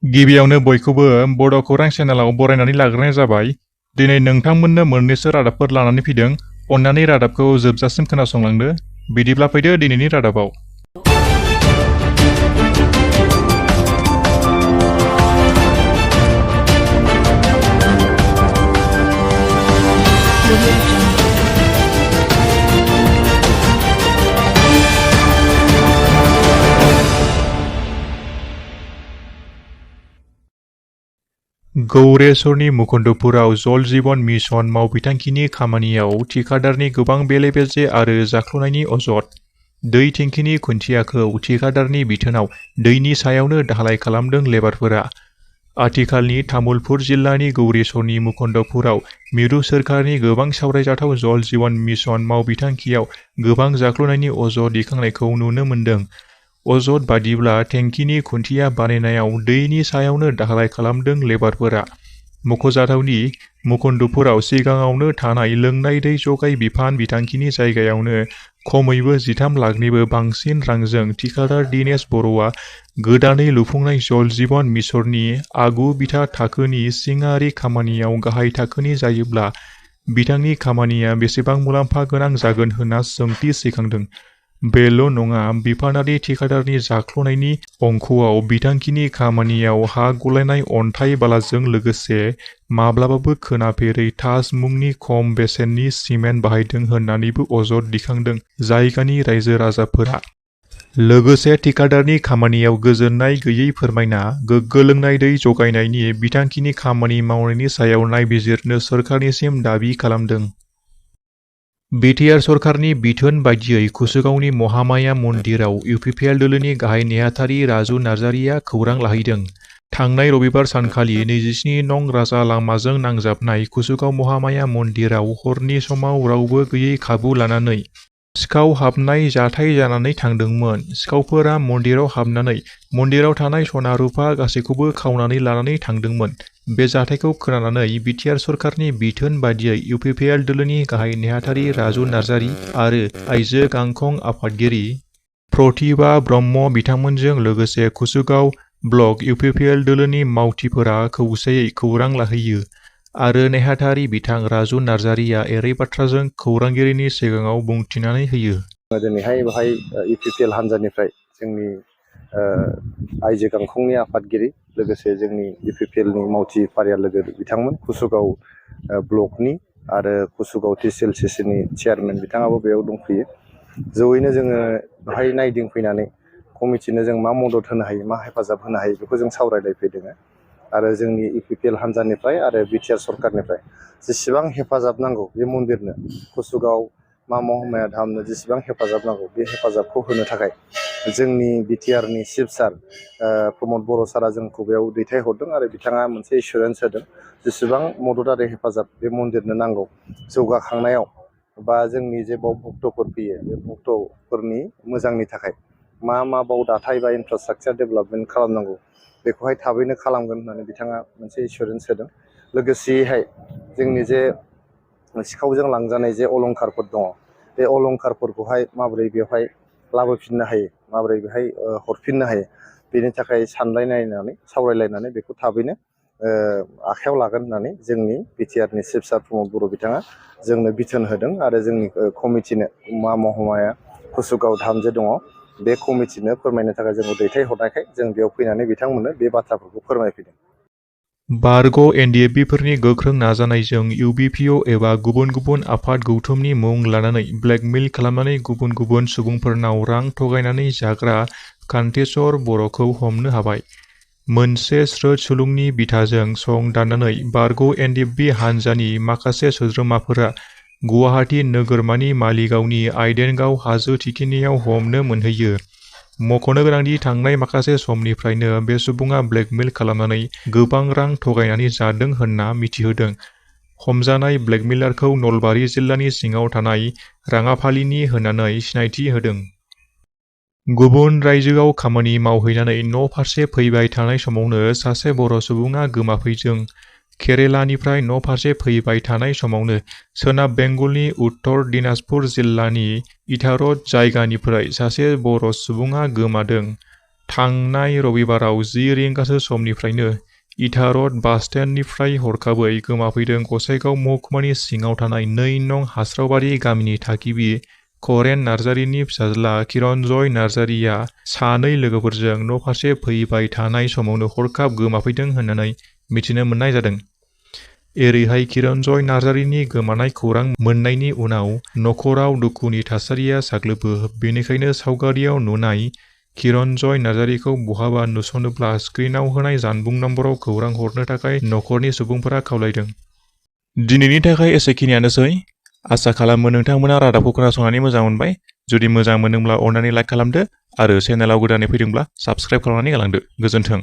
गिबियावनो बयखौबो बड' खौरां चेनेलाव बरायनानै लाग्रोनाय जाबाय। दिनै नोंथांमोननो मोननैसो रादाबफोर लानानै फैदों। अन्नानै रादाबखौ जोबजासिम खोनासंलांदो। बिदिब्ला फैदो दिनैनि रादाबाव। गौरेसरनि मुकुन्दपुराव जल जीवन मिशन मावबिथांखिनि खामानियाव थिकादारनि गोबां बेले-बेजे आरो जाख्ल'नायनि अजद। दै टेंकिनि खुन्थियाखौ थिकादारनि बिथोनाव दैनि सायावनो दाहालाय खालामदों लेबारफोरा। आथिखालनि तामुलपुर जिल्लानि गौरेसरनि मुकुन्दपुराव मिरु सोरखारनि गोबां सावरायजाथाव जल जीवन मिशन मावबिथांखियाव गोबां जाख्ल'नायनि अजद दिखांनायखौ नुनो मोन्दों। अजद बादिब्ला टेंकिनि खुन्थिया बानायनायाव दैनि सायावनो दाहालाय खालामदों लेबारफोरा। मख'जाथावदि मुकुन्दपुराव सिगाङावनो थानाय लोंनाय दै जगाय बिफान बिथांखिनि जायगायावनो खमैबो 13 लाखनिबो बांसिन रांजों थिकादार दिनेश बर'आ गोदानै लुफुंनाय जल जीवन मिशननि आगु बिथा थाखोनि सिङारि खामानियाव गाहाय थाखोनि जायोब्ला बिथांनि खामानिया बेसेबां मुलाम्फा गोनां जागोन होनना सोंथि सिखांदों। बेल' नङा, बिफानारि थिकादारनि जाख्ल'नायनि अंखआव बिथांखिनि खामानियाव हा गलायनाय अन्थाइ बालाजों लोगोसे माब्लाबाबो खोनाफेरै ताज मुंनि खम बेसेननि सिमेन्ट बाहायदों होननानैबो अजद दिखांदों जायगानि रायजो राजाफोरा। लोगोसे थिकादारनि खामानियाव गोजोननाय गैयै फोरमायना गोग्गो लोंनाय दै जगायनायनि बिथांखिनि खामानि मावनायनि सायाव नायबिजिरनो सोरखारनिसिम दाबि खालामदों। बिटिआर सरकारनि बिथोन बायदियै कुसुगावनि महामाया मन्दिराव इउपिपिएल दोलोनि गाहाय नेहाथारि राजु नार्जारिया खौरां लाहैदों। थांनाय रबिबार सानखालि 27 नं राजा लामाजों नांजाबनाय कुसुगाव महामाया मन्दिराव हरनि समाव रावबो गैयै खाबु लानानै सिखाव हाबनाय जाथाय जानानै थांदोंमोन। सिखावफोरा मन्दिराव हाबनानै मन्दिराव थानाय सना रुपा गासैखौबो खावनानै लानानै थांदोंमोन। बे जाथायखौ खोनानानै बिटिआर सरकारनि बिथोन बादियै इउपिपिएल दोलोनि गाहाय नेहाथारि राजु नार्जारि आरो आइजो गांखं आफादगिरि प्रतिभा ब्रह्म बिथांमोनजों लोगोसे कुसुगाव ब्लक इउपिपिएल दोलोनि मावथिफोरा खौसेयै खौरां लाहैयो आरो नेहाथारि बिथां राजु नार्जारिया एरै बाथ्राजों खौरांगिरिनि सिगाङाव बुंथिनानै होयो। दिनैहाय बेहाय इउपिपिएल हान्जानिफ्राय जोंनि आइजो गांखंनि आफादगिरि लोगोसे जोंनि इउपिपिएलनि मावथि फारिया लोगो बिथांमोन कुसुगाव ब्लकनि आरो कुसुगाव टिसिएलसिसिनि चेयारमेन बिथाङाबो बेयाव दंफैयो। जयैनो जोङो बेहाय नायदिंफैनानै कमिटिनो जों मा मदद होनो हायो मा हेफाजाब होनो हायो बेखौ जों सावरायलायफैदों आरो जोंनि इउपिपिएल हान्जानिफ्राय आरो बिटिआर सरकारनिफ्राय जेसेबां हेफाजाब नांगौ बे मन्दिरनो कुसुगाव मा महामाया धामनो जेसेबां हेफाजाब नांगौ बे हेफाजाबखौ होनो थाखाय जोंनि बिटिआरनि चिफ सार प्रमद बर' सारा जोंखौ बेयाव दैथायहरदों आरो बिथाङा मोनसे एसुरेन्स होदों जेसेबां मदद आरो हेफाजाब बे मन्दिरनो नांगौ जौगाखांनायाव बा जोंनि जे बाव भक्तफोर फैयो बे भक्तफोरनि मोजांनि थाखाय मा बाव दाथाय बा इनफ्रास्ट्राक्चार डेभेलपमेन्ट खालामनांगौ बेखौहाय थाबैनो खालामगोन होननानै बिथाङा मोनसे एसुरेन्स होदों। लोगोसेयैहाय जोंनि जे सिखावजों लांजानाय जे अलंखारफोर दङ बे अलंखारफोरखौहाय माबोरै बेवहाय लाबोफिननो हायो माबोरै बेहाय हरफिननो हायो बेनि थाखाय सानलायनायनानै सावरायलायनानै बेखौ थाबैनो आखायाव लागोन होननानै जोंनि बिटिआरनि चिफ सार प्रमद बर' बिथाङा जोंनो बिथोन होदों आरो जोंनि कमिटिनो मा महामाया कुसुगाव धाम जे दङ बे कमिटिनो फोरमायनो थाखाय जोंखौ दैथायहरनायखाय जों बेयाव फैनानै बिथांमोननो बे बाथ्राफोरखौ फोरमायफैदों। बारग' एनडिएफबिफोरनि गोख्रों नाजानायजों इउबिपिअ एबा गुबुन गुबुन आफाद गौथुमनि मुं लानानै ब्लेकमेल खालामनानै गुबुन गुबुन सुबुंफोरनाव रां थगायनानै जाग्रा कान्तेश्वर बर'खौ हमनो हाबाय। मोनसे स्रोद सुलुंनि बिथाजों सं दाननानै बारग' एनडिएफबि हान्जानि माखासे सोद्रोमाफोरा गुवाहाटी नोगोरमानि मालिगावनि आइदेनगाव हाजो थिखिनियाव हमनो मोनहैयो। मख'नो गोनांदि थांनाय माखासे समनिफ्रायनो बे सुबुङा ब्लेकमेल खालामनानै गोबां रां थगायनानै जादों होनना मिथिहोदों। हमजानाय ब्लेकमेलारखौ नलबारि जिल्लानि सिङाव थानाय राङाफालिनि होननानै सिनायथि होदों। गुबुन रायजोआव खामानि मावहैनानै न' फारसे फैबाय थानाय समावनो सासे बर' सुबुङा गोमाफैदों। केरेलानिफ्राय न' फारसे फैबाय थानाय समावनो सोनाब बेंगलनि उत्तर दिनाजपुर जिल्लानि इटारद जायगानिफ्राय सासे बर' सुबुङा गोमादों। थांनाय रबिबाराव 10 रिंगासो समनिफ्रायनो इटा रड बास स्टेन्डनिफ्राय हरखाबै गोमाफैदों गसाइगाव महकुमानि सिङाव थानाय 2 नं हास्रावबारि गामिनि थागिबि करेन नार्जारिनि फिसाज्ला किरन्जय नार्जारिया सानै लोगोफोरजों न' फारसे फैबाय थानाय समावनो हरखाब गोमाफैदों होननानै मिथिनो मोननाय जादों। एरैहाय किरन्जय नार्जारिनि गोमानाय खौरां मोननायनि उनाव नखराव दुखुनि थासारिया साग्लोबो। बेनिखायनो सावगारियाव नुनाय किरन्जय नार्जारिखौ बहाबा नुसनोब्ला स्क्रिनाव होनाय जानबुं नम्बराव खौरां हरनो थाखाय नखरनि सुबुंफोरा खावलायदों। दिनैनि थाखाय एसेखिनियानोसै। आसा खालामो नोंथांमोना रादाबखौ खोनासंनानै मोजां मोनबाय। जुदि मोजां मोनदोंब्ला अन्नानै लाइक खालामदो आरो चेनेलाव गोदानै फैदोंब्ला साबस्क्राइब खालामनानै गालांदो। गोजोन्थों।